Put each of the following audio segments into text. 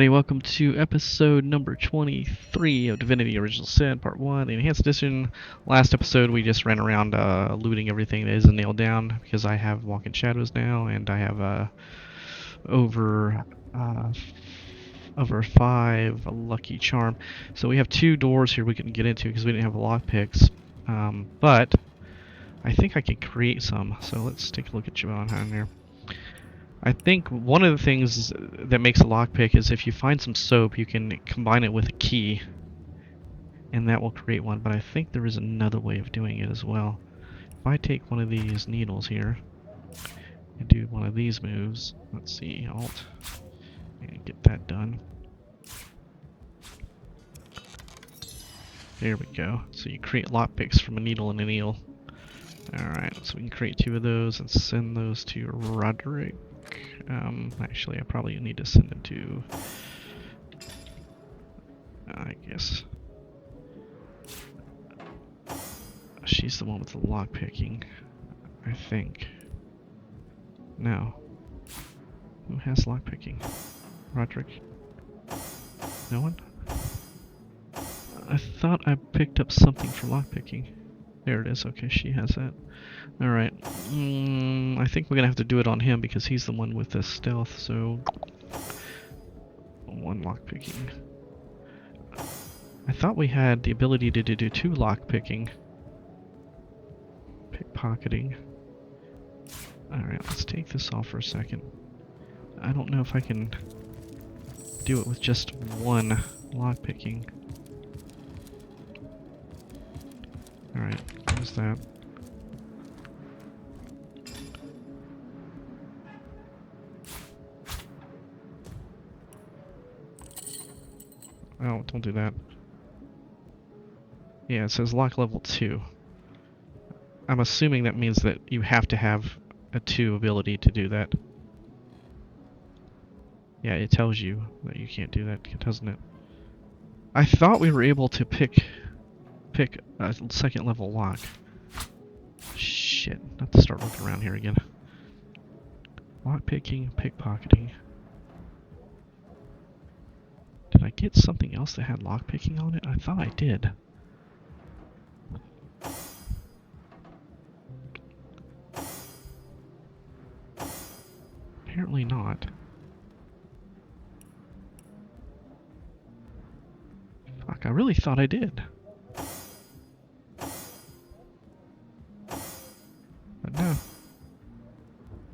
Alrighty, welcome to episode number 23 of Divinity Original Sin, Part 1, the Enhanced Edition. Last episode we just ran around looting everything that isn't nailed down, because I have Walk in Shadows now, and I have over 5 Lucky Charm. So we have 2 doors here we can get into, because we didn't have lockpicks. But I think I can create some, so let's take a look at Joanna here. I think one of the things that makes a lockpick is if you find some soap, you can combine it with a key, and that will create one. But I think there is another way of doing it as well. If I take one of these needles here and do one of these moves, let's see, Alt, and get that done. There we go. So you create lockpicks from a needle and a needle. Alright, so we can create 2 of those and send those to Roderick. Actually, I probably need to send it to, I guess, she's the one with the lock picking, I think. No. Who has lock picking? Roderick? No one? I thought I picked up something for lock picking. There it is. Okay, she has that. Alright. I think we're going to have to do it on him because he's the one with the stealth, so 1 lockpicking. I thought we had the ability to do 2 lockpicking. Pickpocketing. Alright, let's take this off for a second. I don't know if I can do it with just 1 lockpicking. Alright, there's that. Oh, don't do that. Yeah, it says lock level 2. I'm assuming that means that you have to have a 2 ability to do that. Yeah, it tells you that you can't do that, doesn't it? I thought we were able to pick a 2nd level lock. Shit, I have to start looking around here again. Lock picking, pickpocketing. Did I get something else that had lock picking on it? I thought I did. Apparently not. Fuck, I really thought I did. But no.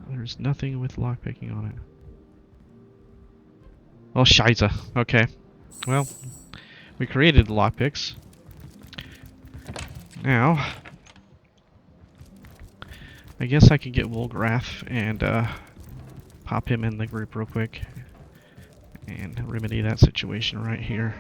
There's nothing with lockpicking on it. Well, scheisse. Okay. Well, we created the lockpicks. Now, I guess I could get Wolgraff and pop him in the group real quick and remedy that situation right here.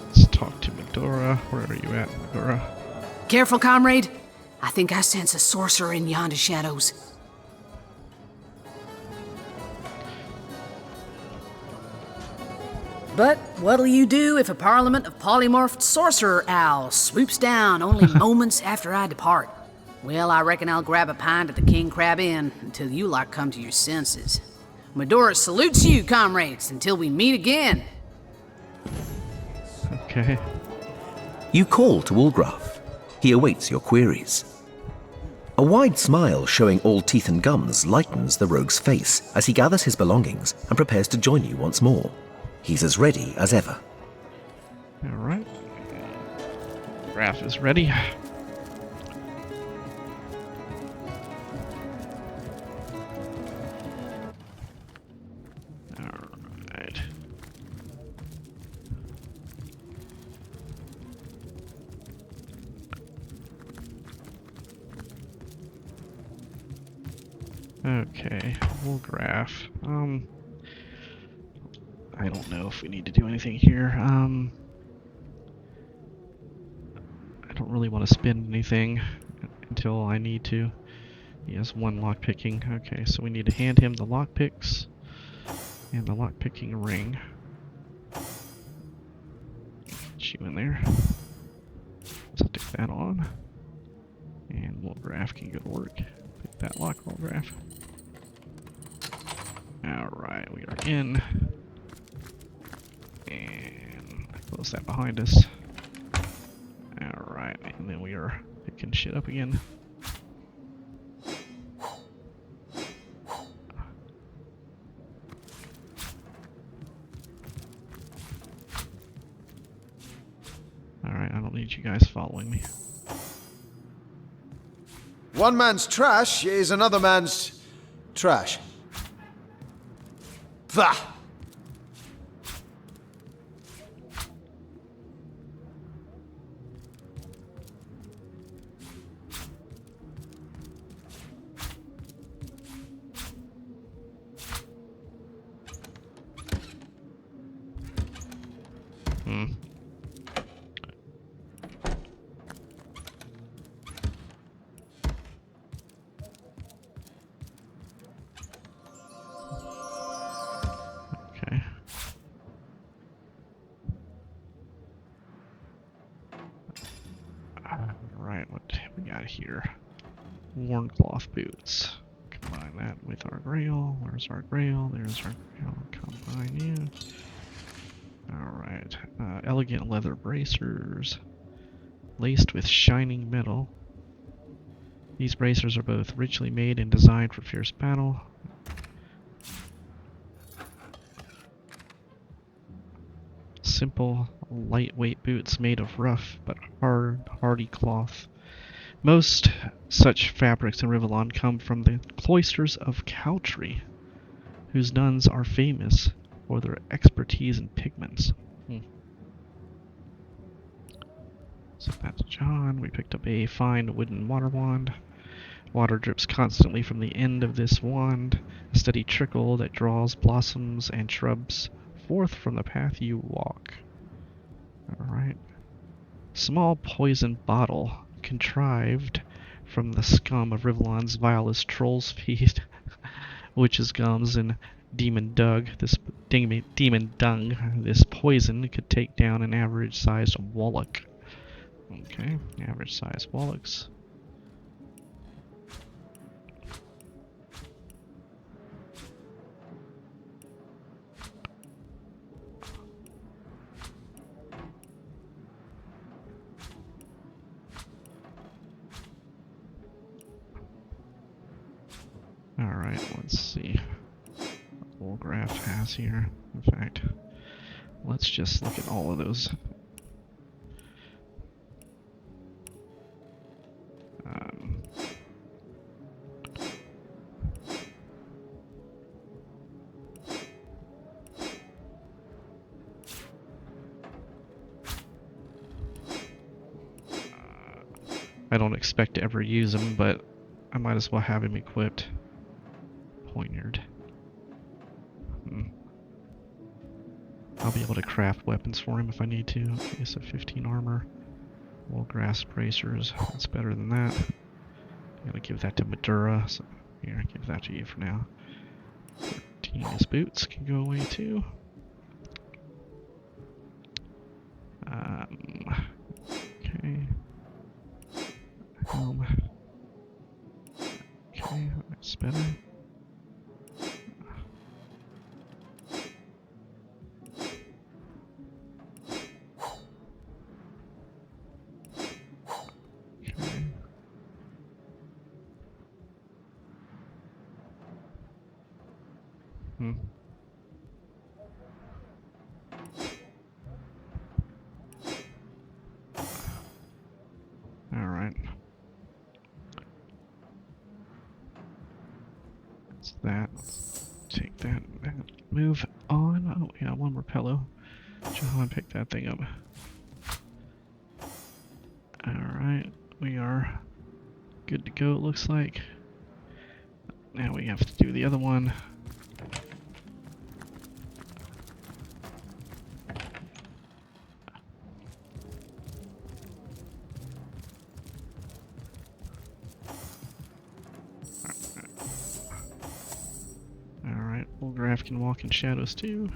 Let's talk to Medora. Where are you at, Medora? Careful, comrade. I think I sense a sorcerer in yonder shadows. But what'll you do if a parliament of polymorphed sorcerer owls swoops down only moments after I depart? Well, I reckon I'll grab a pint at the King Crab Inn until you lot come to your senses. Medora salutes you, comrades, until we meet again. Okay. You call to Wolgraff. He awaits your queries. A wide smile showing all teeth and gums lightens the rogue's face as he gathers his belongings and prepares to join you once more. He's as ready as ever. Alright. Graph is ready. Alright. Okay, Wolgraff. I don't know if we need to do anything here. I don't really want to spend anything until I need to. He has 1 lockpicking. Okay, so we need to hand him the lockpicks and the lockpicking ring. Get you in there. So take that on. And And Wolgraf can go to work. Pick that lock, Wolgraf. Alright, we are in. And close that behind us. Alright, and then we are picking shit up again. Alright, I don't need you guys following me. One man's trash is another man's trash. Bah! Okay. Alright, what have we got here? Worn cloth boots. Combine that with our grail. Where's our grail? There's our grail. Combine you. Alright. Elegant leather bracers. Laced with shining metal. These bracers are both richly made and designed for fierce battle. Simple, lightweight boots made of rough but hardy cloth. Most such fabrics in Rivellon come from the cloisters of Cowtree, whose nuns are famous for their expertise in pigments. So that's John. We picked up a fine wooden water wand. Water drips constantly from the end of this wand, a steady trickle that draws blossoms and shrubs forth from the path you walk. Alright. Small poison bottle, contrived from the scum of Rivellon's vilest troll's feet, witches' gums, and demon dung. This poison could take down an average-sized Wallach. Okay, average-sized Wallachs. Alright, let's see what Wolgraf has here. In fact, let's just look at all of those. I don't expect to ever use him, but I might as well have him equipped. Poignard. I'll be able to craft weapons for him if I need to. Okay, so 15 armor. Wolgraf bracers. That's better than that. I'm gonna give that to Madura. So here, give that to you for now. 13 his boots can go away too. Okay. Helm. Okay, that's better. Alright. That's that. Take that. Move on. Oh, yeah, one more pillow. John, pick that thing up. Alright. We are good to go, it looks like. Now we have to do the other one. Alright, Wolgraf can walk in shadows too.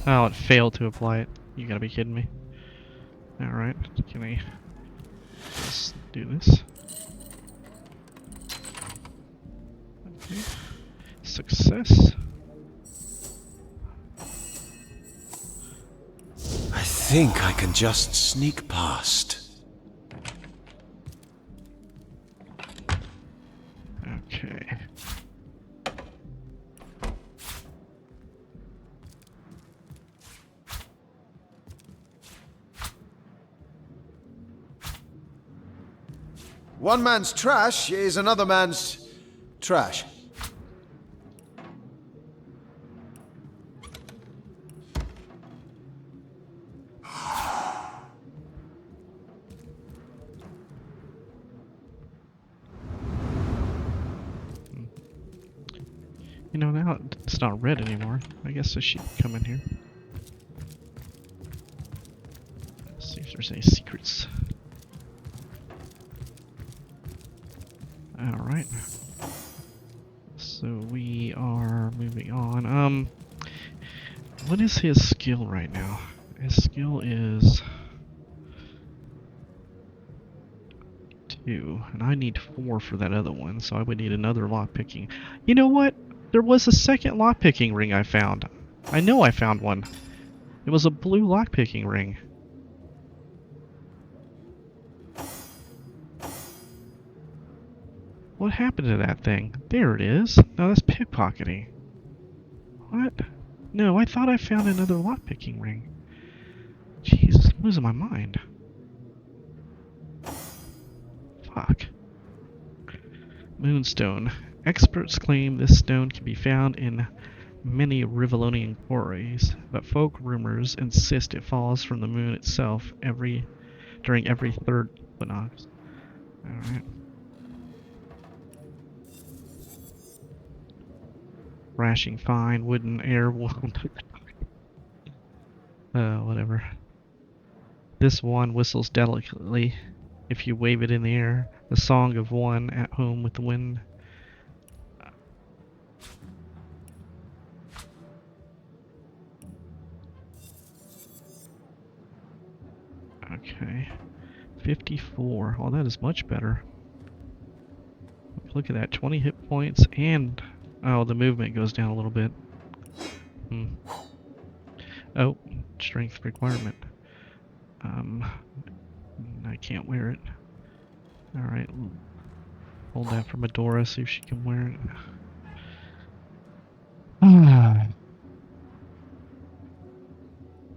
Oh, it failed to apply it. You gotta be kidding me. Alright, can I Let's do this. Okay. Success. I think I can just sneak past. Okay. One man's trash is another man's trash. You know, now it's not red anymore. I guess this should come in here. Let's see if there's any secrets. Alright. So we are moving on. What is his skill right now? His skill is 2, and I need 4 for that other one, so I would need another lockpicking. You know what? There was a second lockpicking ring I found. I know I found one. It was a blue lockpicking ring. What happened to that thing? There it is. No, that's pickpocketing. What? No, I thought I found another lockpicking ring. Jeez, I'm losing my mind. Fuck. Moonstone. Experts claim this stone can be found in many Rivalonian quarries, but folk rumors insist it falls from the moon itself during every third equinox. Alright. Thrashing fine, wooden air wound. Whatever. This wand whistles delicately if you wave it in the air. The song of one at home with the wind. Okay. 54. Oh, that is much better. Look at that. 20 hit points and... Oh, the movement goes down a little bit. Oh, strength requirement. I can't wear it. Alright. Hold that for Medora, see if she can wear it.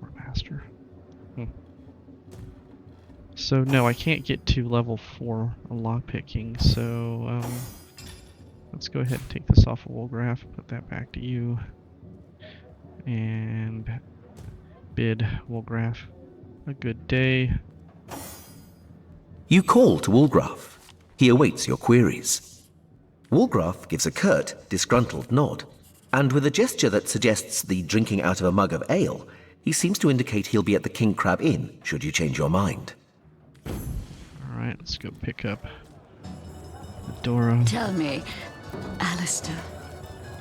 Or Master. So, no, I can't get to level 4 lockpicking, so, let's go ahead and take this off of Wolgraf, put that back to you, and bid Wolgraf a good day. You call to Wolgraf. He awaits your queries. Wolgraf gives a curt, disgruntled nod, and with a gesture that suggests the drinking out of a mug of ale, he seems to indicate he'll be at the King Crab Inn, should you change your mind. Alright, let's go pick up Medora. Tell me, Alistair,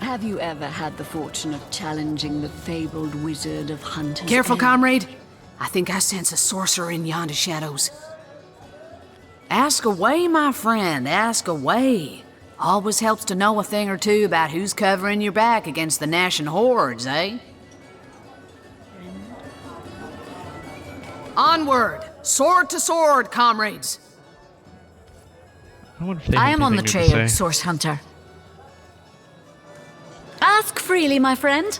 have you ever had the fortune of challenging the fabled wizard of Hunter's Careful, End? comrade. I think I sense a sorcerer in yonder shadows. Ask away, my friend, ask away. Always helps to know a thing or two about who's covering your back against the gnashing hordes, eh? Onward! Sword to sword, comrades! I wonder if they I have am on the anything new to trail, say. Source Hunter. Ask freely, my friend.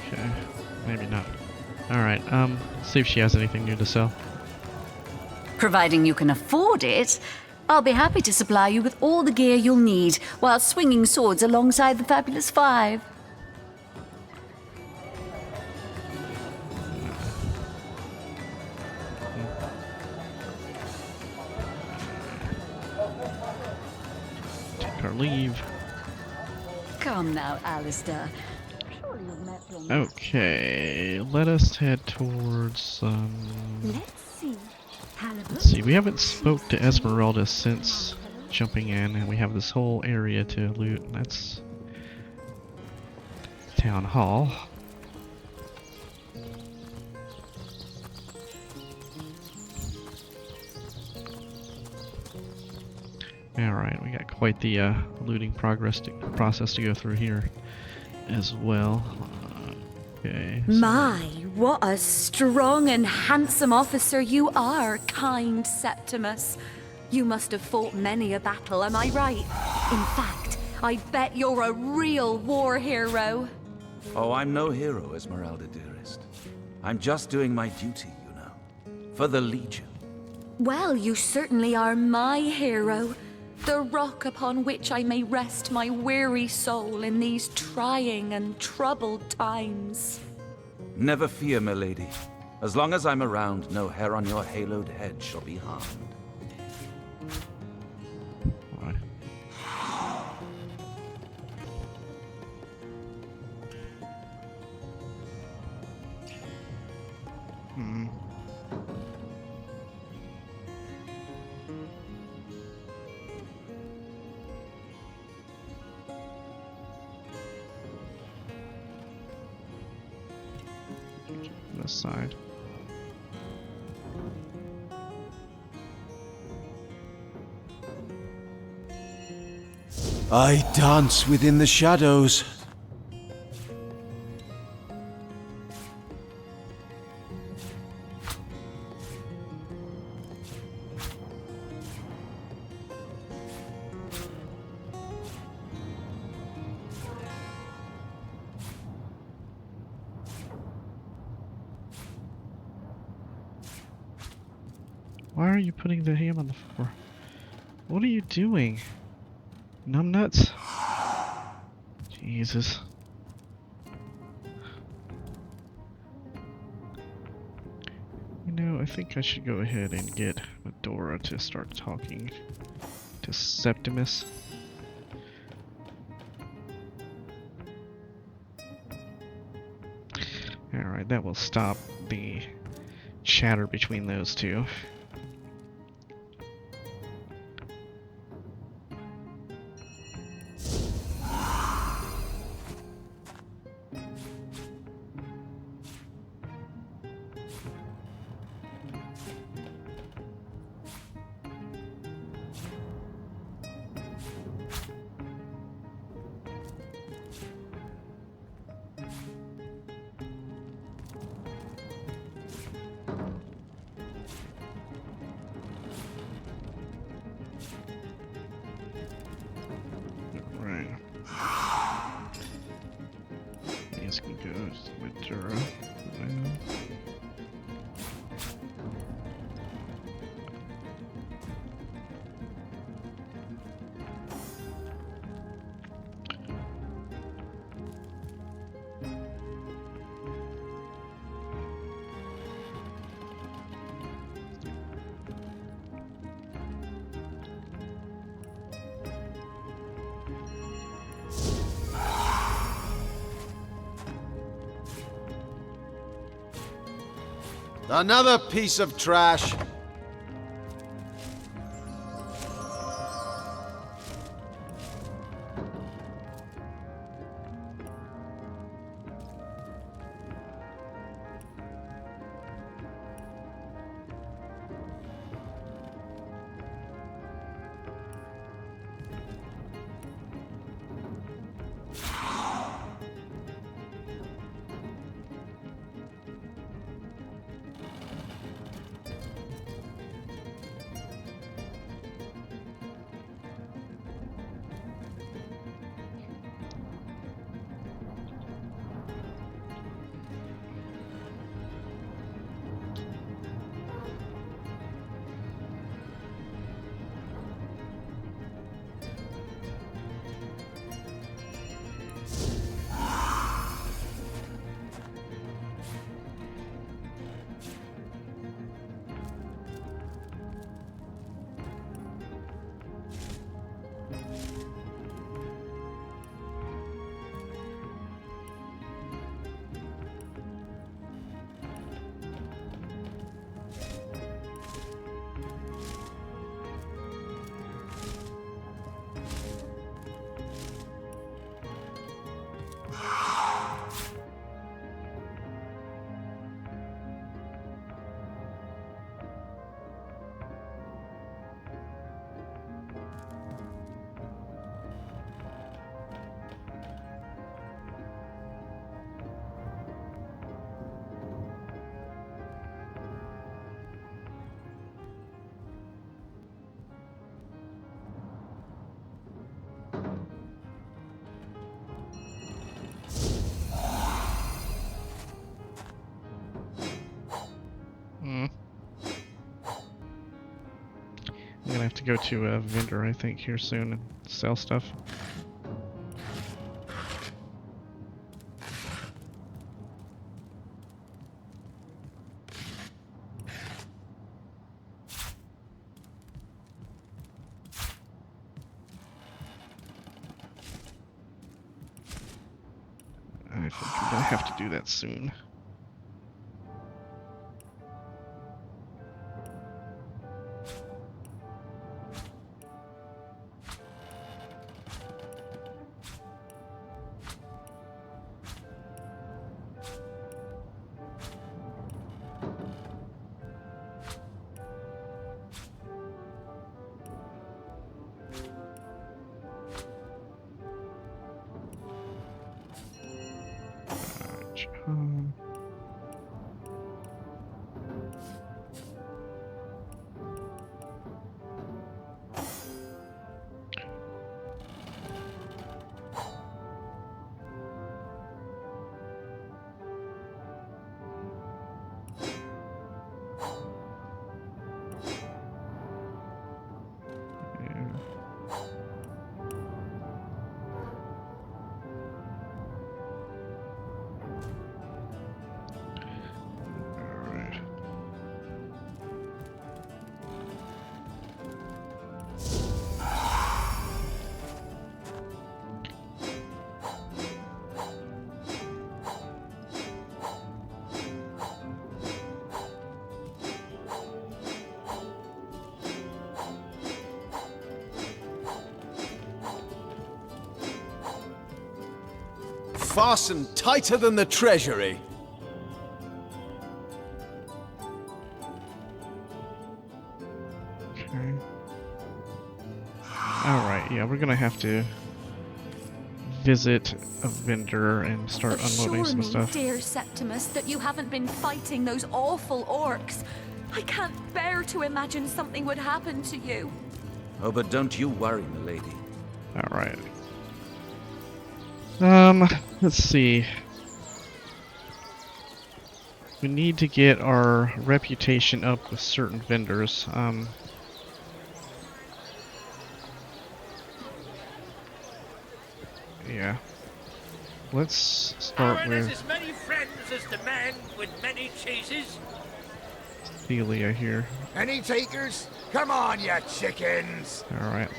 Okay, maybe not. Alright, let's see if she has anything new to sell. Providing you can afford it, I'll be happy to supply you with all the gear you'll need while swinging swords alongside the Fabulous Five. Take our leave. Come now, Alistair. Surely you've met your match. Okay, let us head towards, Let's see. let's see, we haven't spoke to Esmeralda since jumping in, and we have this whole area to loot, and that's Town Hall. Alright, we got quite the looting process to go through here as well. Okay. So My, what a strong and handsome officer you are, kind Septimus. You must have fought many a battle, am I right? In fact, I bet you're a real war hero. Oh, I'm no hero, Esmeralda dearest. I'm just doing my duty, you know. For the Legion. Well, you certainly are my hero. The rock upon which I may rest my weary soul in these trying and troubled times. Never fear, milady. As long as I'm around, no hair on your haloed head shall be harmed. alright. This side. I dance within the shadows. Why are you putting the ham on the floor? What are you doing? Numbnuts? Jesus. You know, I think I should go ahead and get Medora to start talking to Septimus. Alright, that will stop the chatter between those two. Right. These can go to Medora. Another piece of trash. have to go to a vendor, I think, here soon and sell stuff. I think I'm gonna have to do that soon. Fastened tighter than the treasury. Okay. Alright, yeah, we're gonna have to visit a vendor and start unloading some Assure me, stuff. dear Septimus, that you haven't been fighting those awful orcs. I can't bear to imagine something would happen to you. Oh, but don't you worry, milady. Alright. Let's see. We need to get our reputation up with certain vendors. Yeah. Let's start with as many friends as the man with many cheeses. Celia here. Any takers? Come on, you chickens! Alright.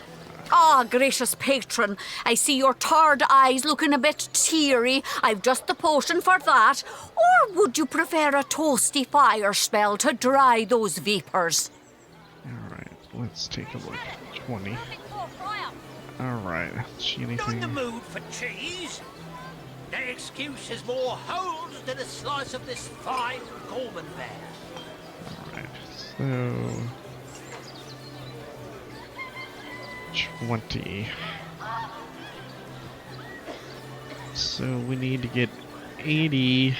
Ah, gracious patron, I see your tired eyes looking a bit teary. I've just the potion for that. Or would you prefer a toasty fire spell to dry those vapors? Alright, let's take a look. 20. Alright, see Not in anything? the mood for cheese. No excuse is more holes than a slice of this fine Gorman bear. Alright, so 20. So we need to get 80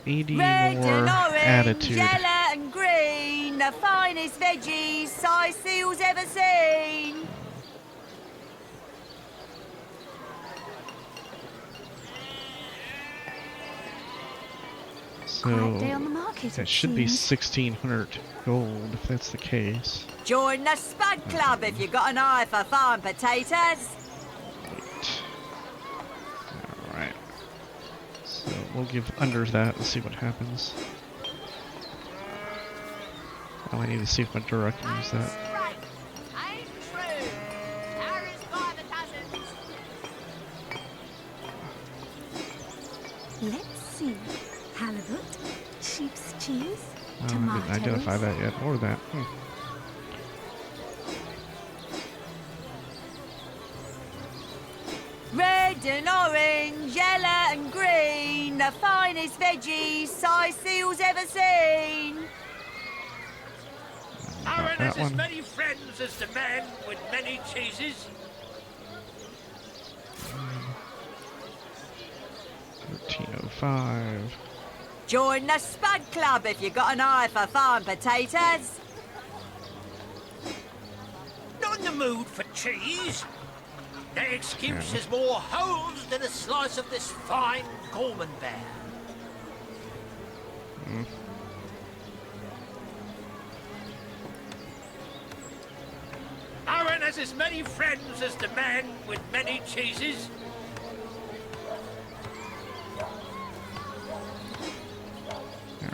Red more and orange, attitude. yellow and green, the finest veggies size seals ever seen. Quiet day So on the market, that it should be seems. 1600 gold if that's the case. Join the Spud Club if you got an eye for fine potatoes. Right. Alright. So we'll give under that and see what happens. Oh, I need to see if Madura can use that. Let's see. Halibut, sheep's cheese, Oh, I tomatoes. didn't identify that yet, or that. Red and orange, yellow and green, the finest veggies size seals ever seen. Aaron that has as one. many friends as the man with many cheeses. 1305. Join the Spud Club if you got an eye for fine potatoes. Not in the mood for cheese. No excuse is more holes than a slice of this fine Gorman bear. has as many friends as the man with many cheeses.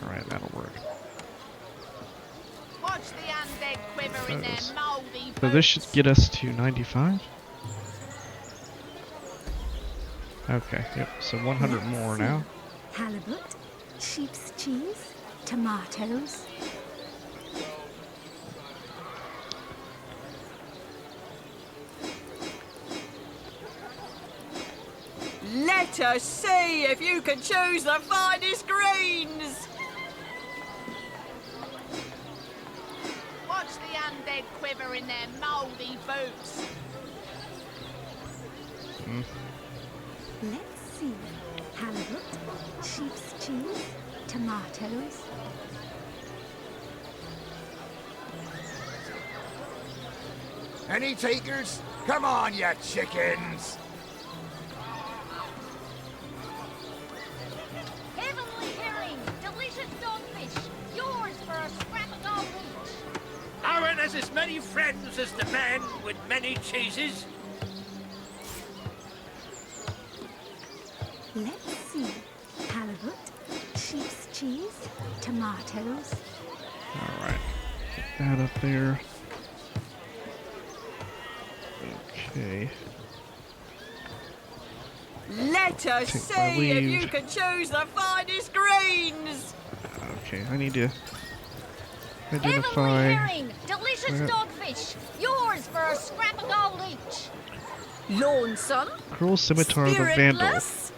Alright, that'll work. Watch the undead quiver in their mouldy So this should get us to 95. Okay, yep, so 100 more now. Halibut, sheep's cheese, tomatoes. Let us see if you can choose the finest greens. Watch the undead quiver in their mouldy boots. Let's see. Halibut, sheep's cheese, tomatoes. Any takers? Come on, you chickens! Heavenly herring, delicious dogfish, yours for a scrap of gold each. Aaron has as many friends as the man with many cheeses. Let's see. Halibut, sheep's cheese, tomatoes. Alright, get that up there. Okay. Let us Take my see if leave. you can choose the finest greens. Okay, I need to Heavenly identify. herring, delicious where- dogfish, yours for a scrap of gold each. Lonesome, Cruel Scimitar the Vandal. spiritless.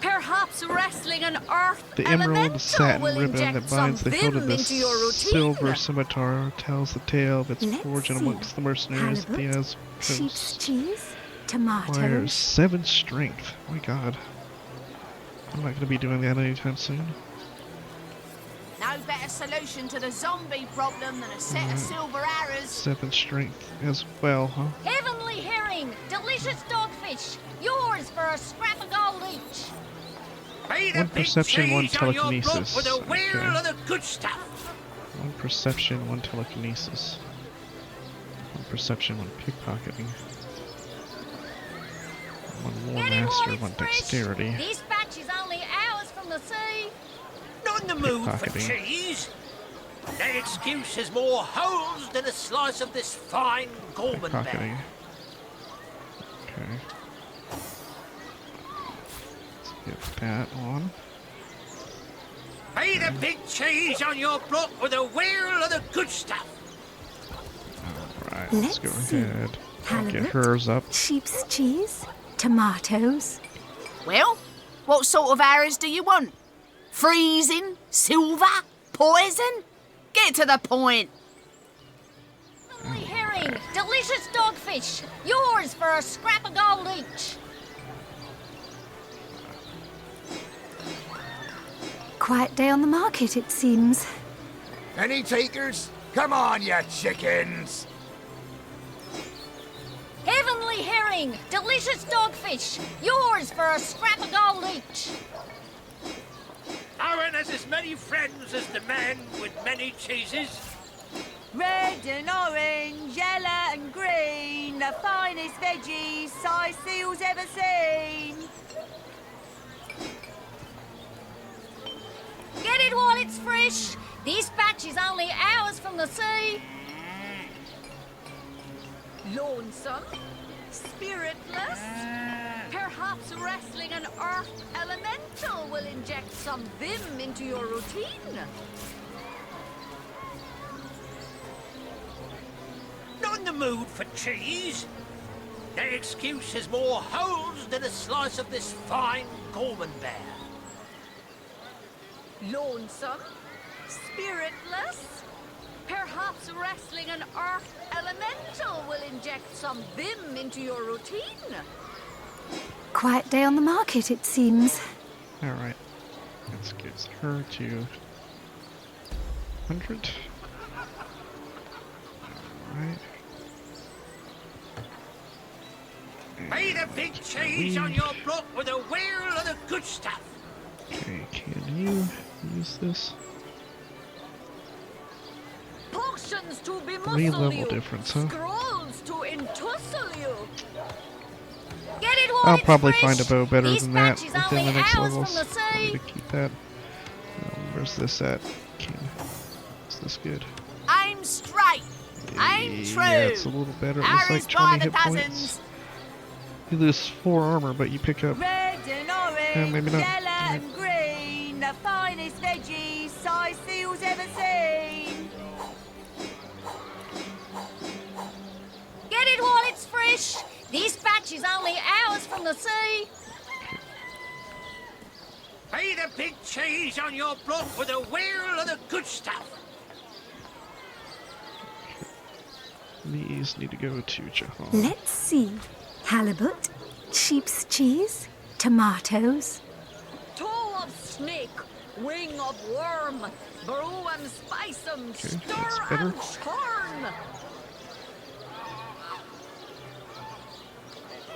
Perhaps wrestling an earth The emerald elemental satin will ribbon inject that some binds the hilt of vim the into your routine. silver scimitar tells the tale of its Let's origin see. amongst the mercenaries that the Halibut, sheep's Asmos cheese, requires tomatoes. 7 strength. Oh my god. I'm not going to be doing that anytime soon. No better solution to the zombie problem than a set of silver arrows. 7 strength as well, huh? Heavenly herring, delicious dogfish, yours for a scrap of gold each. Pay the One big perception, one cheese on your block telekinesis. with a wheel Okay. of the good stuff. 1 perception, 1 telekinesis. 1 perception, 1 pickpocketing. 1 war Get it while master, it's 1 fresh. dexterity. This batch is only hours from the sea. Not in the mood for Pickpocketing. cheese. That excuse has more holes than a slice of this fine Gorman Pickpocketing. bear. Okay. Let's get that on. Pay the big cheese on your block with a wheel of the good stuff. Alright, let's go Let's see. ahead and get Halibut, hers up. sheep's cheese, tomatoes. Well, what sort of arrows do you want? Freezing? Silver? Poison? Get to the point. Heavenly herring, delicious dogfish, yours for a scrap of gold each. Quiet day on the market, it seems. Any takers? Come on, you chickens! Heavenly herring, delicious dogfish, yours for a scrap of gold each. Aaron has as many friends as the man with many cheeses. Red and orange, yellow and green, the finest veggies Sicil's ever seen. Get it while it's fresh. This batch is only hours from the sea. Lonesome, spiritless. Perhaps wrestling an earth elemental will inject some vim into your routine. Not in the mood for cheese. That excuse has more holes than a slice of this fine Gorman bear. Lonesome, spiritless. Perhaps wrestling an earth elemental will inject some vim into your routine. Quiet day on the market, it seems. Alright. Let's get her to 100. Alright. Pay the big cheese on your block with a wheel of the good stuff. Okay, can you use this? Push Potions to bemuscle 3 level you. difference, huh? Scrolls to entussle you. Get it while I'll it's probably fresh. find a bow better This than that batch is within only the next hours levels. from the I sea. need to keep that. Where's this at? Is this good? I'm straight. I'm true. Yeah, it's a little better. It looks Arrows like by 20 the hit dozens. points. You lose 4 armor, but you pick up. Red and orange, maybe not. yellow and green, the finest veggies size seals ever seen. Get it while it's fresh. This batch is only hours from the sea. Pay the big cheese on your block with a wheel of the good stuff. These need to go to Jahan. Let's see. Halibut, sheep's cheese, tomatoes. Toe of snake, wing of worm, brew 'em, spice 'em, Okay, stir that's better. and churn.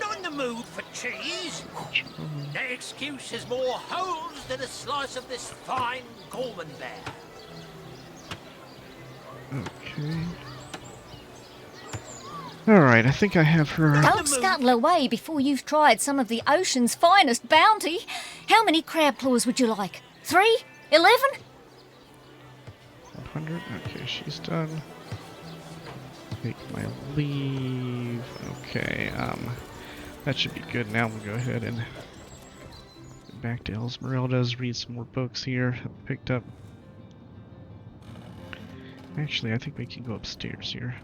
Not in the mood for cheese. The excuse is more holes than a slice of this fine Gorman bear. Okay. Alright, I think I have her. Don't scuttle away before you've tried some of the ocean's finest bounty. How many crab claws would you like? 3? 11? 100. Okay, she's done. Take my leave. Okay, that should be good. Now we'll go ahead and get back to Esmeralda's, read some more books here. Picked up. Actually, I think we can go upstairs here.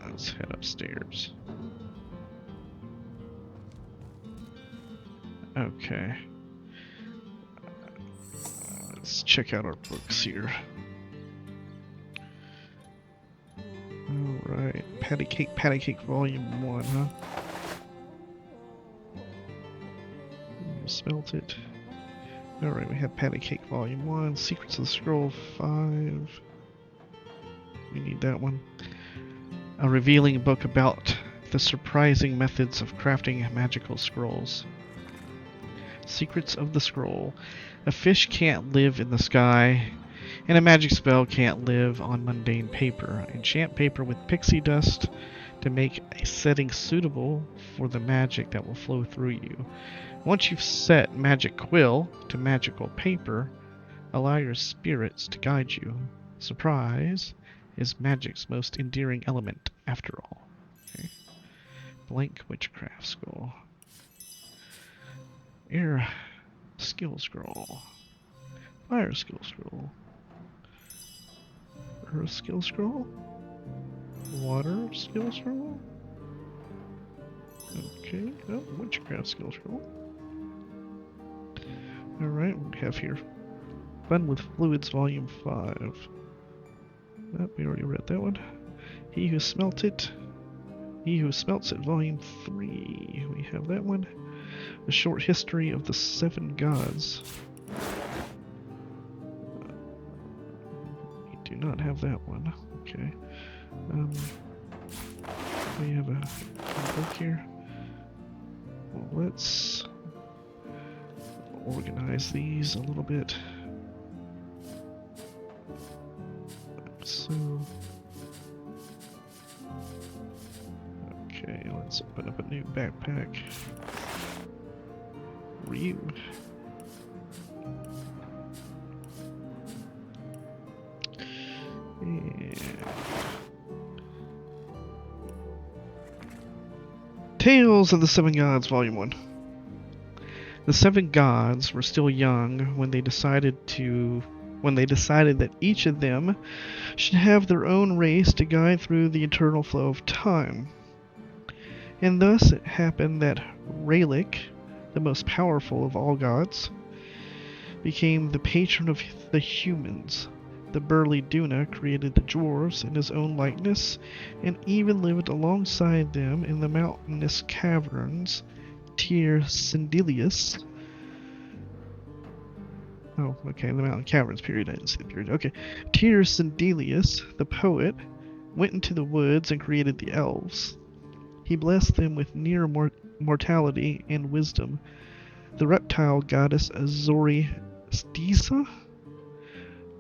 Let's head upstairs. Okay. Let's check out our books here. Alright, Patty Cake Volume 1, huh? Smelt it. Alright, we have Patty Cake Volume 1, Secrets of the Scroll 5. We need that one. A revealing book about the surprising methods of crafting magical scrolls. Secrets of the Scroll. A fish can't live in the sky, and a magic spell can't live on mundane paper. Enchant paper with pixie dust to make a setting suitable for the magic that will flow through you. Once you've set magic quill to magical paper, allow your spirits to guide you. Surprise is magic's most endearing element, after all. Okay. Blank Witchcraft Scroll. Air Skill Scroll. Fire Skill Scroll. Earth Skill Scroll. Water Skill Scroll. Okay, oh, Witchcraft Skill Scroll. Alright, we have here Fun with Fluids Volume 5. Oh, we already read that one. He Who Smelt It. He Who Smelts It, Volume 3. We have that one. A Short History of the Seven Gods. We do not have that one. Okay. We have a book here. Well, let's organize these a little bit. So, okay, let's open up a new backpack. Ryu. And Tales of the Seven Gods, Volume 1. The Seven Gods were still young when they decided that each of them should have their own race to guide through the eternal flow of time. And thus it happened that Raylik, the most powerful of all gods, became the patron of the humans. The burly Duna created the dwarves in his own likeness, and even lived alongside them in the mountainous caverns. Tyr Sindelius. Oh, okay, the mountain caverns period. I didn't see the period. Okay. Tyr Sindelius, the poet, went into the woods and created the elves. He blessed them with near mortality and wisdom. The reptile goddess Azori Stisa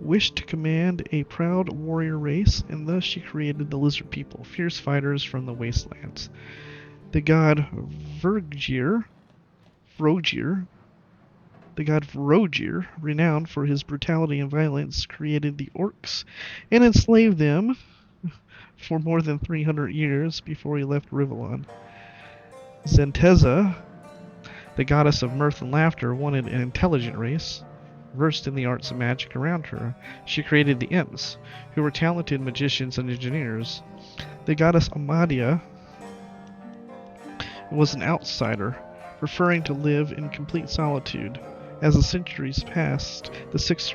wished to command a proud warrior race, and thus she created the lizard people, fierce fighters from the wastelands. The god Vrogir, renowned for his brutality and violence, created the orcs and enslaved them for more than 300 years before he left Rivellon. Zenteza, the goddess of mirth and laughter, wanted an intelligent race, versed in the arts of magic around her. She created the imps, who were talented magicians and engineers. The goddess Amadia was an outsider, preferring to live in complete solitude. As the centuries passed, the six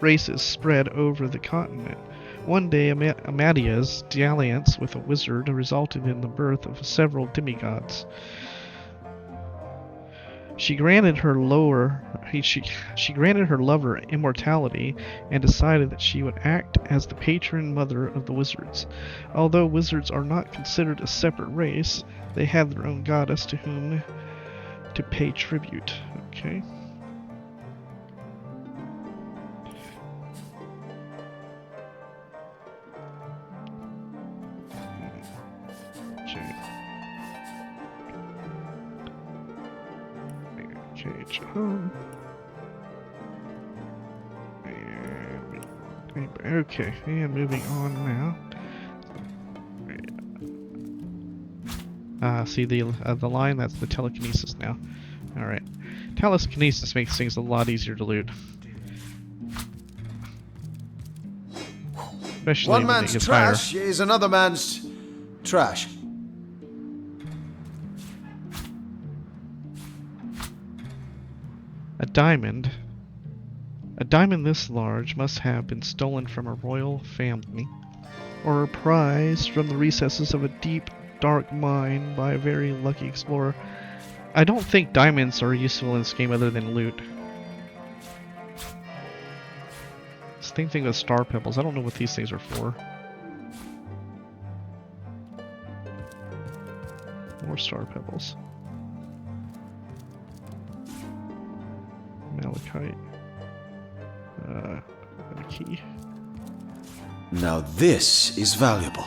races spread over the continent. One day, Amadia's dalliance with a wizard resulted in the birth of several demigods. She granted her lover immortality and decided that she would act as the patron mother of the wizards. Although wizards are not considered a separate race, they have their own goddess to whom to pay tribute. Okay. Okay, and moving on now. See the line? That's the telekinesis now. Alright. Telekinesis makes things a lot easier to loot. Especially One when it man's gets trash higher. is another man's trash. A diamond. A diamond this large must have been stolen from a royal family, or a prize from the recesses of a deep, dark mine by a very lucky explorer. I don't think diamonds are useful in this game other than loot. Same thing with star pebbles. I don't know what these things are for. More star pebbles. Malachite. A key. Now this is valuable.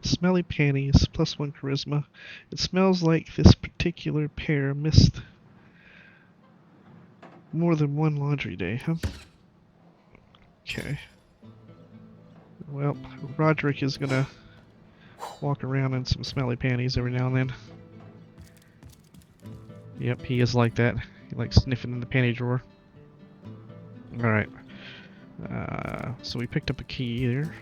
Smelly panties, +1 charisma. It smells like this particular pair missed more than one laundry day, huh? Okay. Well, Roderick is gonna walk around in some smelly panties every now and then. Yep, he is like that. He likes sniffing in the panty drawer. Alright. So we picked up a key there.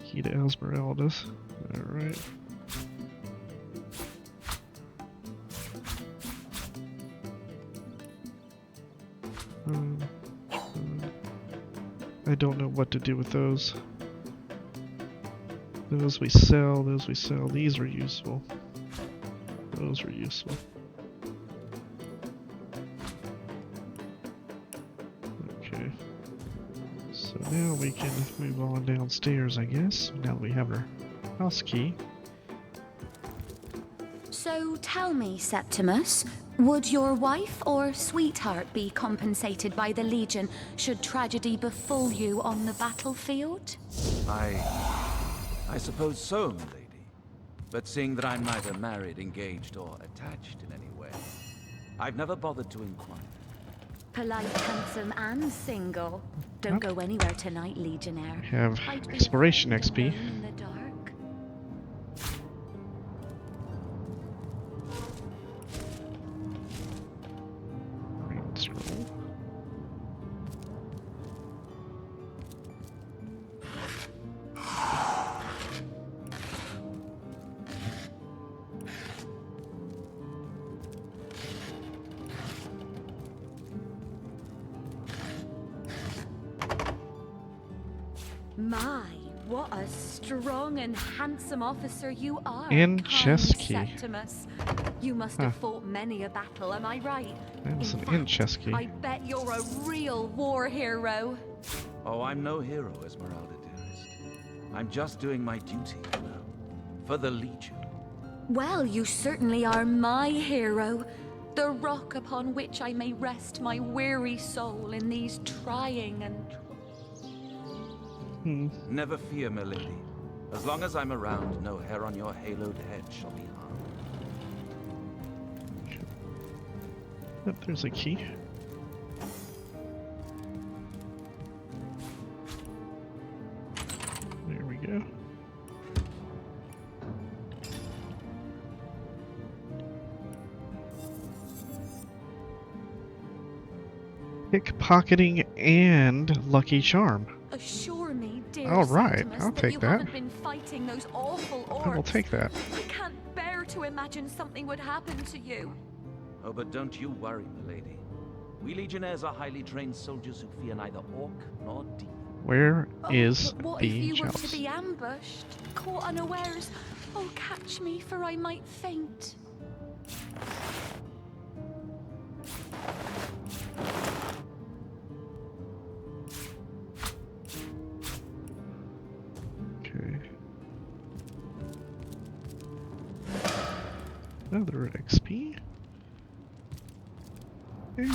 Key to Esmeralda's. Alright. I don't know what to do with those. Those we sell, those we sell. These are useful. Those are useful. Okay. So now we can move on downstairs, I guess, now that we have our house key. So tell me, Septimus, would your wife or sweetheart be compensated by the Legion should tragedy befall you on the battlefield? I suppose so, milady. But seeing that I'm neither married, engaged, or attached in any way, I've never bothered to inquire. Polite, handsome, and single. Don't go anywhere tonight, Legionnaire. We have I'd be exploration afraid XP. alone in the dark. Green scroll. My, What a strong and handsome officer you are, And kind chess key. Septimus. You must have fought many a battle, am I right? That was In an fact, chess key. I bet you're a real war hero. Oh, I'm no hero, Esmeralda, dearest. I'm just doing my duty, you know, for the Legion. Well, you certainly are my hero. The rock upon which I may rest my weary soul in these trying and... Never fear, milady. As long as I'm around, no hair on your haloed head shall be harmed. Yep, there's a key. There we go. Pickpocketing and lucky charm. Assure me, dear All right, Septimus, I'll take you that. haven't been fighting those awful orcs. I will take that. I can't bear to imagine something would happen to you. Oh, but don't you worry, milady. We Legionnaires are highly trained soldiers who fear neither orc nor demon. Where is But what the if you were to chalice? be ambushed, caught unawares? Oh, catch me, for I might faint. Okay. Another XP. Okay.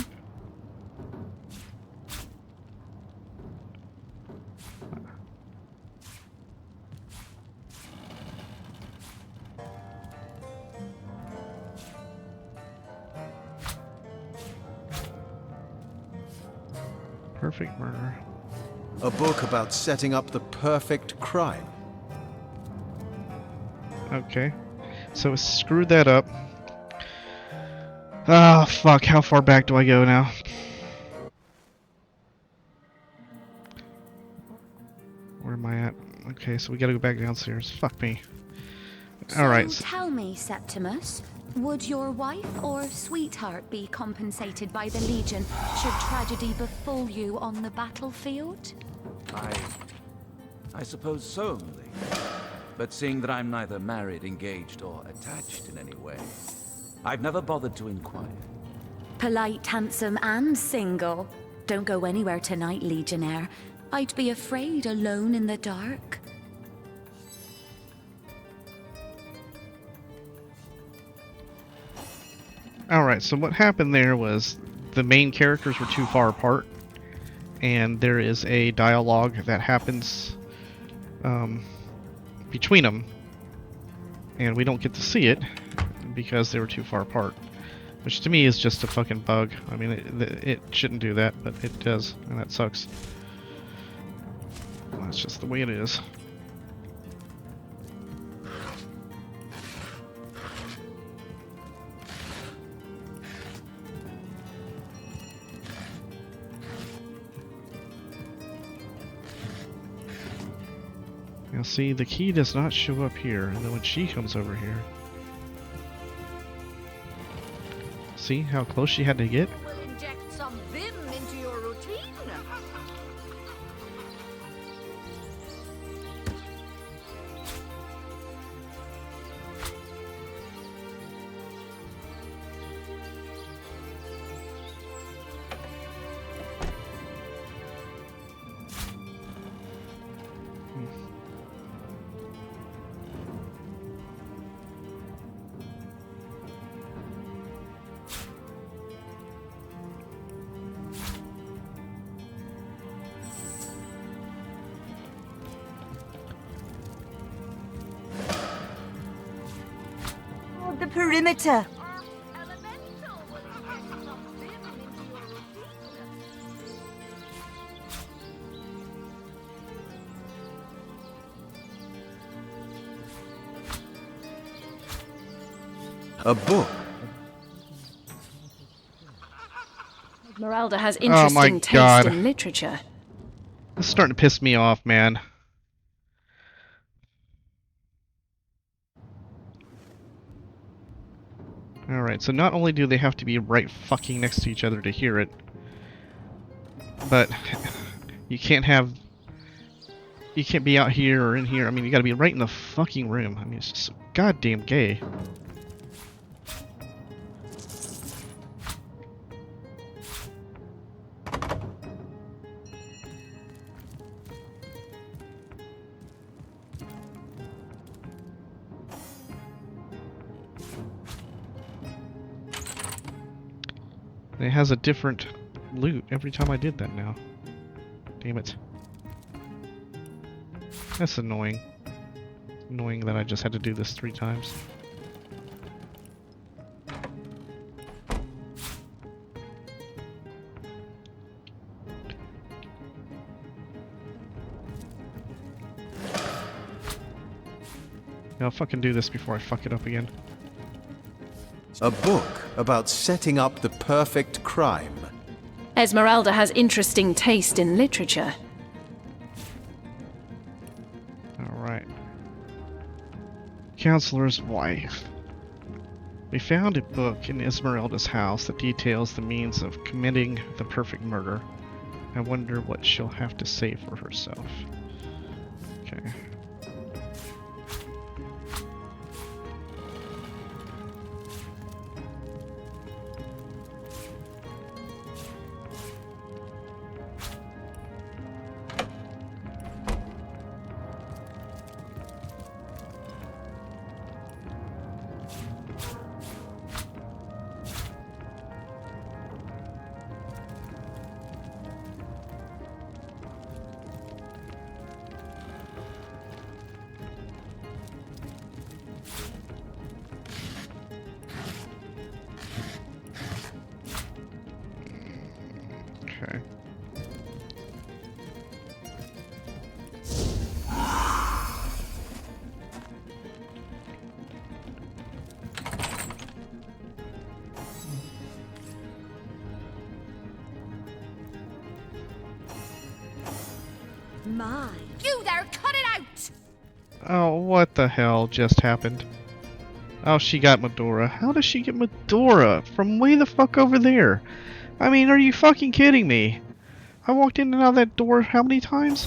Perfect murder. A book about setting up the perfect crime. Okay. So screw that up. Ah, fuck. How far back do I go now? Where am I at? Okay, so we gotta go back downstairs. Fuck me. Alright. So tell me, Septimus, would your wife or sweetheart be compensated by the Legion should tragedy befall you on the battlefield? I suppose so, milady. But seeing that I'm neither married, engaged, or attached in any way, I've never bothered to inquire. Polite, handsome, and single. Don't go anywhere tonight, Legionnaire. I'd be afraid alone in the dark. Alright, so what happened there was the main characters were too far apart, and there is a dialogue that happens between them, and we don't get to see it because they were too far apart, which to me is just a fucking bug. I mean, it shouldn't do that, but it does, and that sucks. That's just the way it is. Now see, the key does not show up here, and then when she comes over here... See how close she had to get? We'll inject some vim into your routine. The perimeter. Elemental will inject some vim into your routine. A book. Esmeralda has Oh my interesting taste God. in literature. This is starting to piss me off, man. Alright, so not only do they have to be right fucking next to each other to hear it, but you can't have You can't be out here or in here. I mean, you gotta be right in the fucking room. I mean, it's just so goddamn gay. It has a different loot every time I did that now. Damn it. That's annoying. Annoying that I just had to do this 3 times. I'll fucking do this before I fuck it up again. A book about setting up the perfect crime. Esmeralda has interesting taste in literature. Alright. Counselor's wife. We found a book in Esmeralda's house that details the means of committing the perfect murder. I wonder what she'll have to say for herself. Okay. Okay. My. You there, cut it out! Oh, what the hell just happened? Oh, she got Medora. How does she get Medora? From way the fuck over there? I mean, are you fucking kidding me? I walked in and out of that door how many times?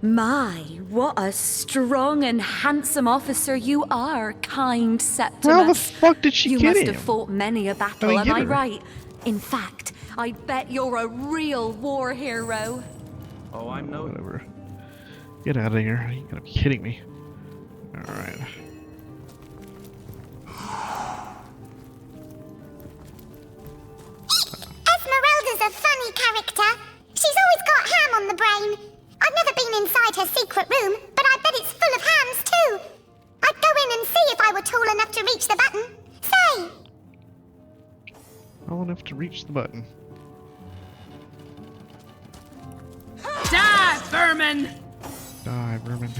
My, what a strong and handsome officer you are, kind Septimus. How the fuck did she you get must him? have fought many a battle, I mean, am get I her. right? In fact, I bet you're a real war hero. Oh, I'm no... Whatever. Get out of here. You gotta be kidding me. Alright. Esmeralda's a funny character. She's always got ham on the brain. I've never been inside her secret room, but I bet it's full of hams too. I'd go in and see if I were tall enough to reach the button. Say! Tall enough to reach the button. Die, vermin! Die, vermin.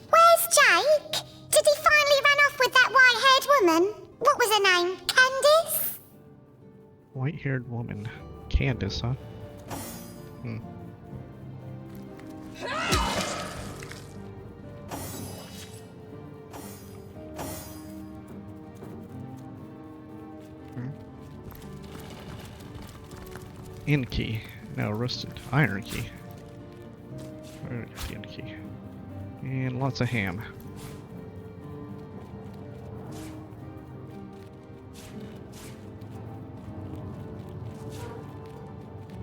Where's Jake? Did he finally run off with that white-haired woman? What was her name? Candice? White-haired woman. Candace, huh? Hmm. In key. No, roasted iron key. Alright, the in key. And lots of ham.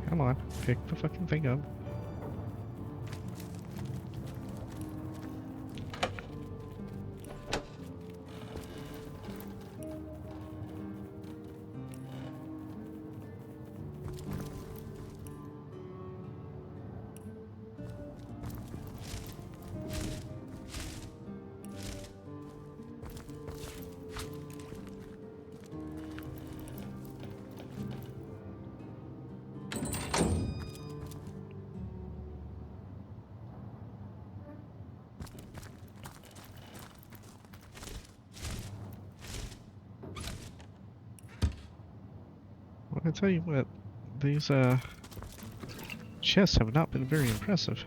Come on, pick the fucking thing up. Well, I tell you what, these chests have not been very impressive.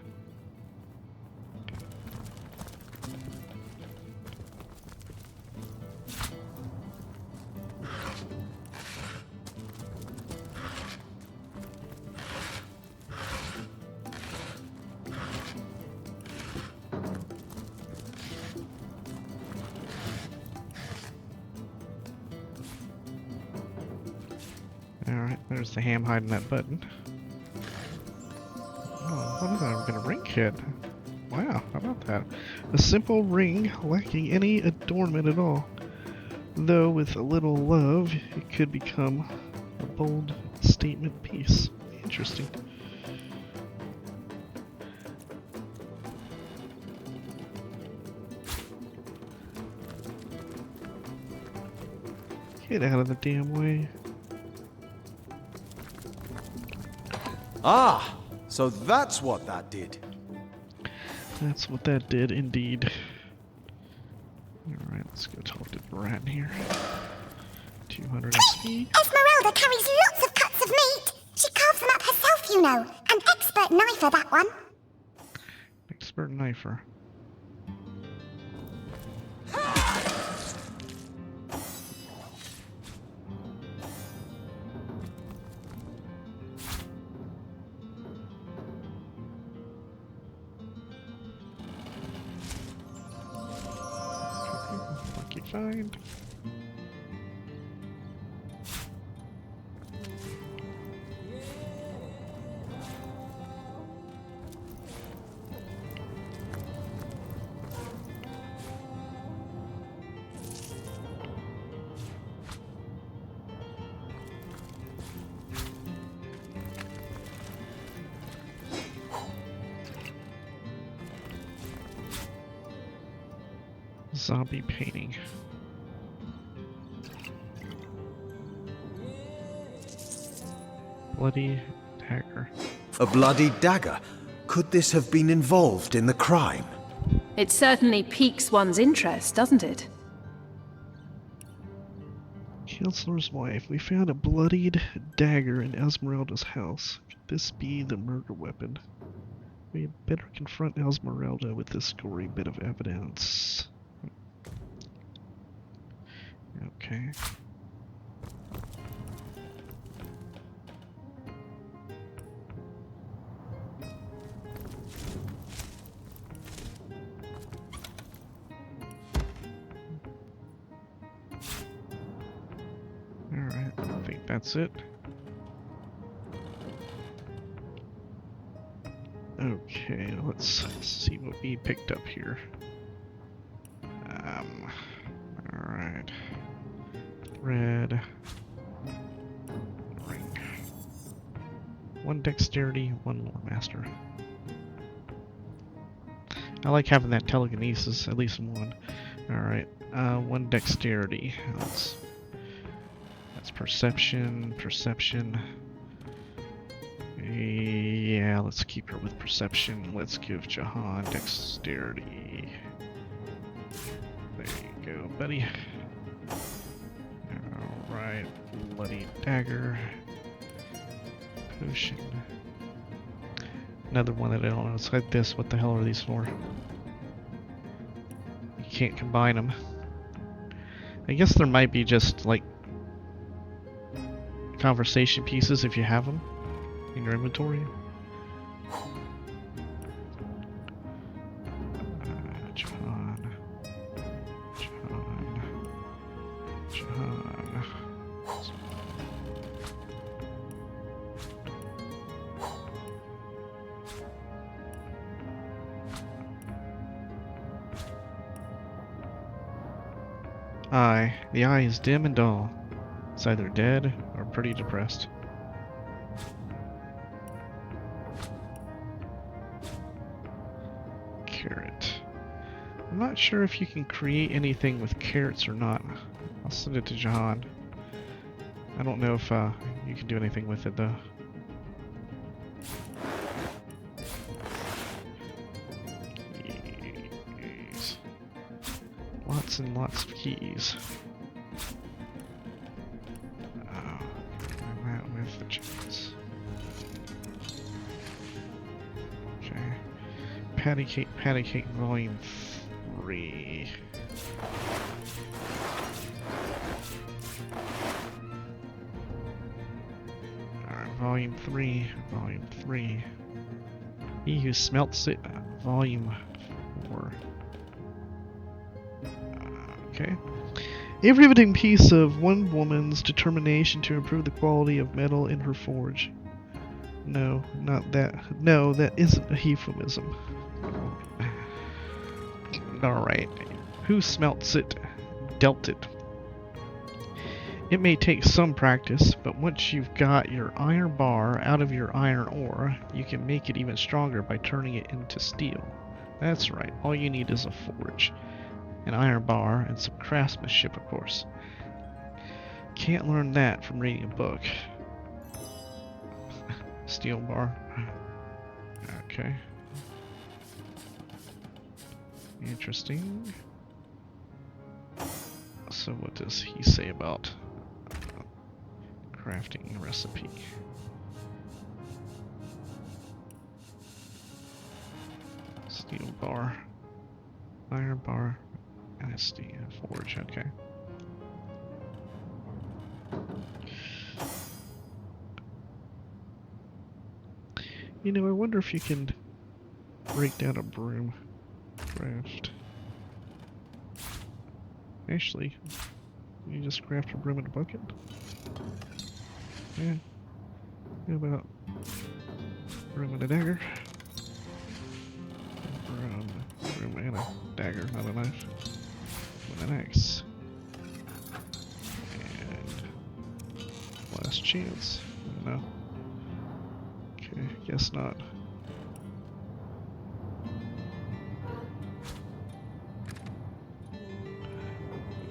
There's the ham hiding that button. Oh, what is that? We're gonna ring kit. Wow, how about that? A simple ring lacking any adornment at all. Though with a little love, it could become a bold statement piece. Interesting. Get out of the damn way. Ah, so that's what that did. That's what that did, indeed. Alright, let's go talk to Brat here. 200 XP. Esmeralda carries lots of cuts of meat. She carves them up herself, you know. An expert knifer, that one. Expert knifer. Lucky find. Zombie painting. Bloody dagger. A bloody dagger? Could this have been involved in the crime? It certainly piques one's interest, doesn't it? Counselor's wife. We found a bloodied dagger in Esmeralda's house. Could this be the murder weapon? We had better confront Esmeralda with this gory bit of evidence. Okay. Alright, I think that's it. Okay, let's see what we picked up here. Alright. Red. Ring. 1 dexterity, 1 lore master. I like having that telekinesis, at least 1. Alright, 1 dexterity. That's perception, perception. Yeah, let's keep her with perception. Let's give Jahan dexterity. There you go, buddy. Alright, bloody dagger. Potion. Another one that I don't know. It's like this. What the hell are these for? You can't combine them. I guess there might be just like conversation pieces if you have them in your inventory. Jahan. Eye. The eye is dim and dull. It's either dead or pretty depressed. Carrot. I'm not sure if you can create anything with carrots or not. I'll send it to Jahan. I don't know if you can do anything with it though. Keys. Lots and lots of keys. With the chickens. Okay. Patty Cake Volume 3. Alright, Volume 3. He Who Smelts It, Volume 4. Okay. A riveting piece of one woman's determination to improve the quality of metal in her forge. No, not that. No, that isn't a euphemism. Alright. Who smelts it, dealt it. It may take some practice, but once you've got your iron bar out of your iron ore, you can make it even stronger by turning it into steel. That's right, all you need is a forge, an iron bar, and some craftsmanship, of course. Can't learn that from reading a book. Steel bar. Okay. Interesting. So what does he say about crafting recipe? Steel bar, iron bar, and a steel forge. Okay. You know, I wonder if you can break down a broom craft. Actually, you just craft a broom in a bucket? Yeah. How about broom and a dagger? Broom and a dagger, not a knife. With an axe. And last chance. No. Okay, guess not.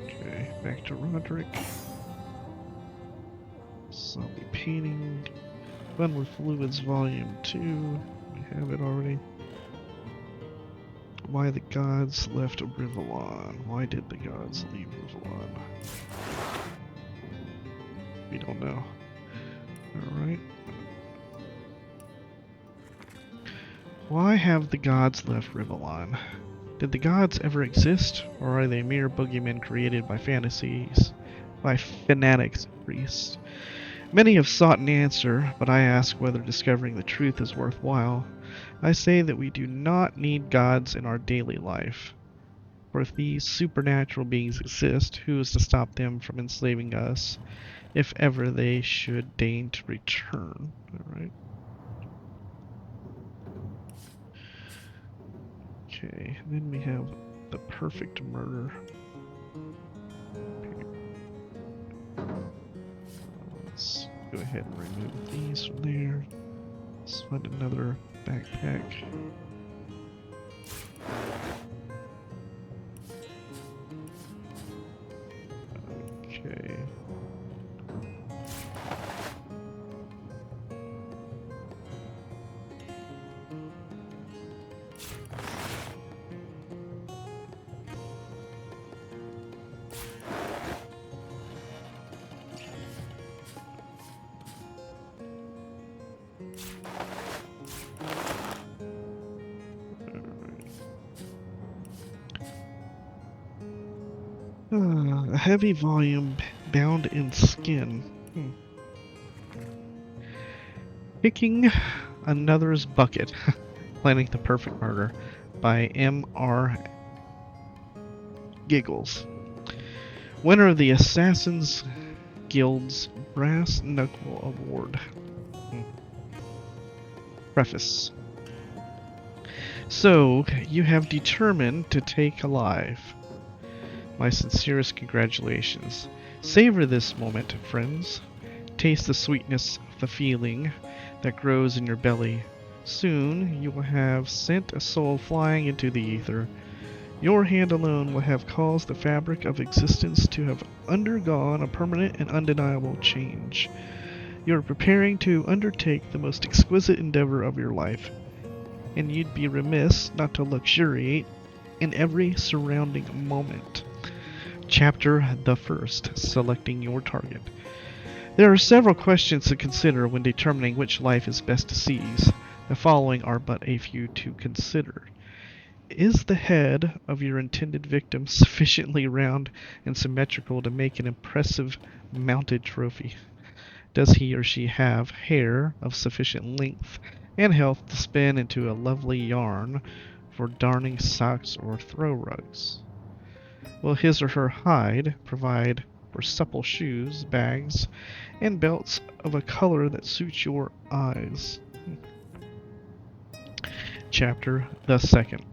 Okay, back to Roderick. Zombie painting. Fun with Fluids Volume 2. We have it already. Why the gods left Rivellon. Why did the gods leave Rivellon? We don't know. Alright. Why have the gods left Rivellon? Did the gods ever exist, or are they mere boogeymen created by fanatics and priests? Many have sought an answer, but I ask whether discovering the truth is worthwhile. I say that we do not need gods in our daily life. For if these supernatural beings exist, who is to stop them from enslaving us, if ever they should deign to return? Alright. Okay, then we have the perfect murder. Let's go ahead and remove these from there. Let's find another backpack. Okay. A heavy volume bound in skin. Picking Another's Bucket. Planning the Perfect Murder by M.R. Giggles. Winner of the Assassin's Guild's Brass Knuckle Award. Preface. So, you have determined to take a life. My sincerest congratulations. Savor this moment, friends. Taste the sweetness of the feeling that grows in your belly. Soon you will have sent a soul flying into the ether. Your hand alone will have caused the fabric of existence to have undergone a permanent and undeniable change. You are preparing to undertake the most exquisite endeavor of your life, and you'd be remiss not to luxuriate in every surrounding moment. Chapter the First, Selecting Your Target. There are several questions to consider when determining which life is best to seize. The following are but a few to consider. Is the head of your intended victim sufficiently round and symmetrical to make an impressive mounted trophy? Does he or she have hair of sufficient length and health to spin into a lovely yarn for darning socks or throw rugs? will his or her hide provide for supple shoes, bags, and belts of a color that suits your eyes. Chapter the second.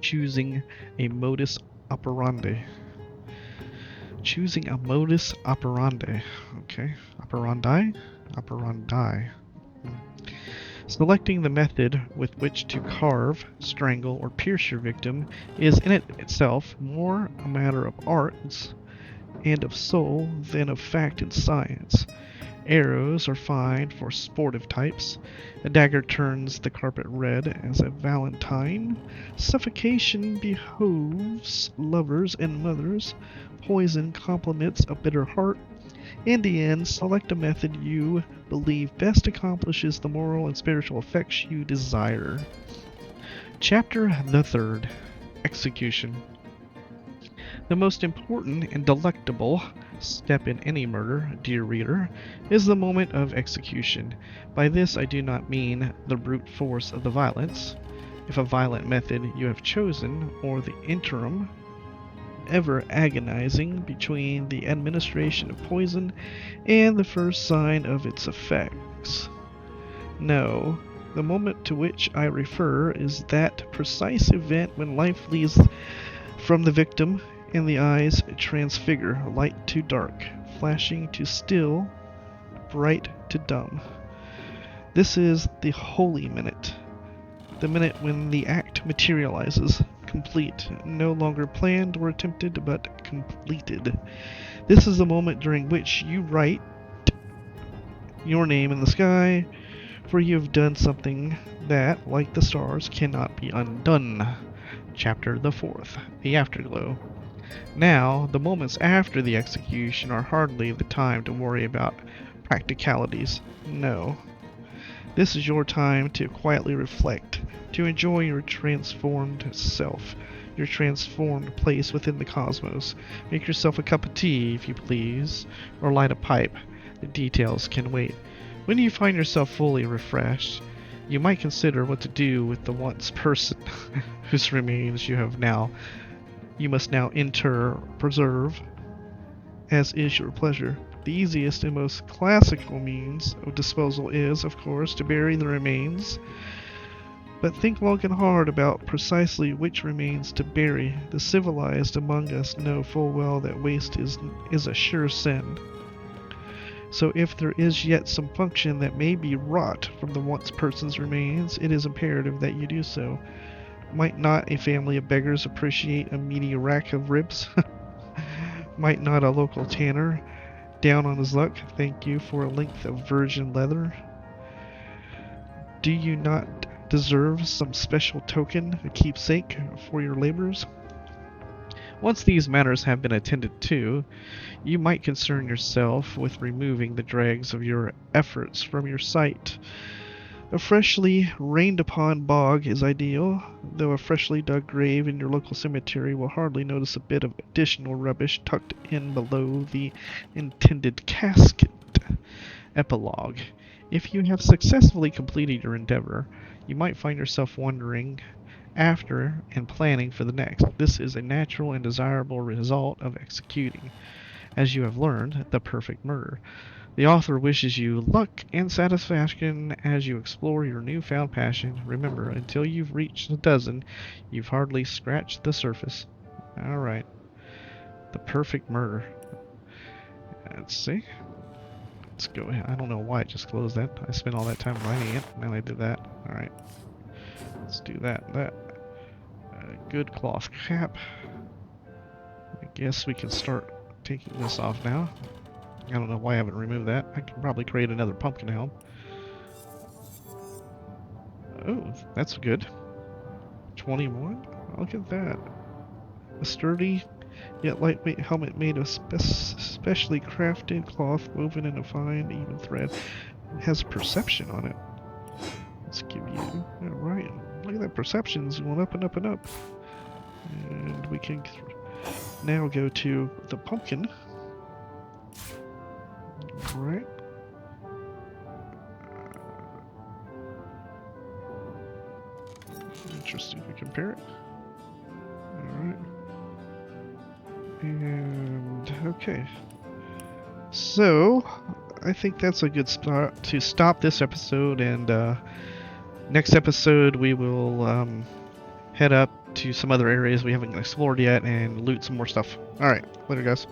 Choosing a modus operandi. Choosing a modus operandi. Okay. Operandi? Operandi. Selecting the method with which to carve, strangle, or pierce your victim is in itself more a matter of arts and of soul than of fact and science. Arrows are fine for sportive types. A dagger turns the carpet red as a valentine. Suffocation behoves lovers and mothers. Poison compliments a bitter heart. In the end, select a method you believe best accomplishes the moral and spiritual effects you desire. Chapter the third. Execution. The most important and delectable step in any murder, dear reader, is the moment of execution. By this I do not mean the brute force of the violence, if a violent method you have chosen, or the interim, ever agonizing between the administration of poison and the first sign of its effects. No, the moment to which I refer is that precise event when life flees from the victim and the eyes transfigure, light to dark, flashing to still, bright to dumb. This is the holy minute, the minute when the act materializes, complete, no longer planned or attempted, but completed. This is the moment during which you write your name in the sky, for you have done something that, like the stars, cannot be undone. Chapter the fourth. The Afterglow. Now, the moments after the execution are hardly the time to worry about practicalities. No. This is your time to quietly reflect, to enjoy your transformed self, your transformed place within the cosmos. Make yourself a cup of tea, if you please, or light a pipe. The details can wait. When you find yourself fully refreshed, you might consider what to do with the once person whose remains you must now inter, preserve, as is your pleasure. The easiest and most classical means of disposal is, of course, to bury the remains. But think long and hard about precisely which remains to bury. The civilized among us know full well that waste is a sure sin. So if there is yet some function that may be wrought from the once person's remains, it is imperative that you do so. Might not a family of beggars appreciate a meaty rack of ribs? Might not a local tanner, down on his luck, thank you for a length of virgin leather? Do you not deserve some special token, a keepsake, for your labors? Once these matters have been attended to, you might concern yourself with removing the dregs of your efforts from your sight. A freshly rained upon bog is ideal, though a freshly dug grave in your local cemetery will hardly notice a bit of additional rubbish tucked in below the intended casket. Epilogue. If you have successfully completed your endeavor, you might find yourself wondering after and planning for the next. This is a natural and desirable result of executing, as you have learned, the perfect murder. The author wishes you luck and satisfaction as you explore your newfound passion. Remember, until you've reached a dozen, you've hardly scratched the surface. Alright. The perfect murder. Let's see. Let's go ahead. I don't know why it just closed that. I spent all that time writing it, and then I did that. Alright. Let's do that. Good cloth cap. I guess we can start taking this off now. I don't know why I haven't removed that. I can probably create another pumpkin helm. Oh, that's good. 21? Look at that. A sturdy yet lightweight helmet made of specially crafted cloth woven in a fine, even thread. It has perception on it. Let's give you... Alright, look at that, perception's going up and up and up. And we can now go to the pumpkin. Alright. Interesting, we compare it. Alright. Okay. So, I think that's a good spot to stop this episode, and next episode we will head up to some other areas we haven't explored yet and loot some more stuff. Alright, later guys.